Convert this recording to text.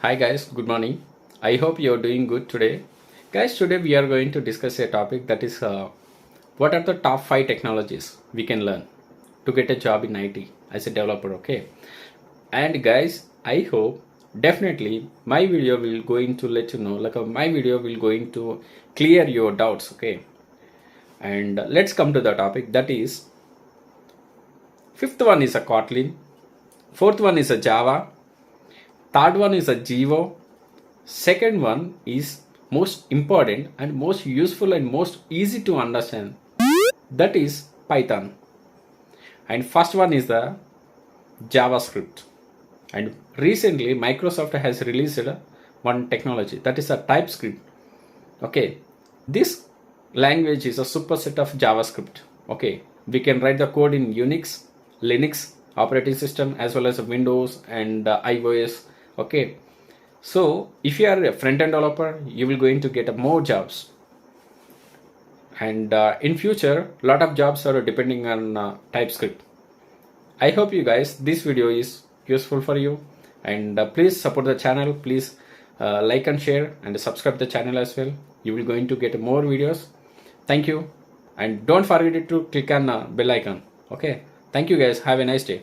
Hi guys, good morning. I hope you are doing good today. Guys, today we are going to discuss a topic that is what are the top 5 technologies we can learn to get a job in IT as a developer, okay? And guys, I hope definitely my video will going to let you know my video will going to clear your doubts, okay? And let's come to the topic, that is fifth one is a Kotlin, fourth one is a Java, third one is a Jivo, second one is most important and most useful and most easy to understand, that is Python, and first one is the JavaScript. And recently Microsoft has released one technology, that is a TypeScript. Okay, this language is a superset of JavaScript. Okay, we can write the code in Unix, Linux operating system as well as Windows and iOS. Okay, so if you are a front-end developer, you will going to get more jobs, and in future lot of jobs are depending on TypeScript. I hope you guys this video is useful for you, and please support the channel. Please like and share and subscribe the channel as well. You will going to get more videos. Thank you, and don't forget to click on bell icon. Okay, thank you guys, have a nice day.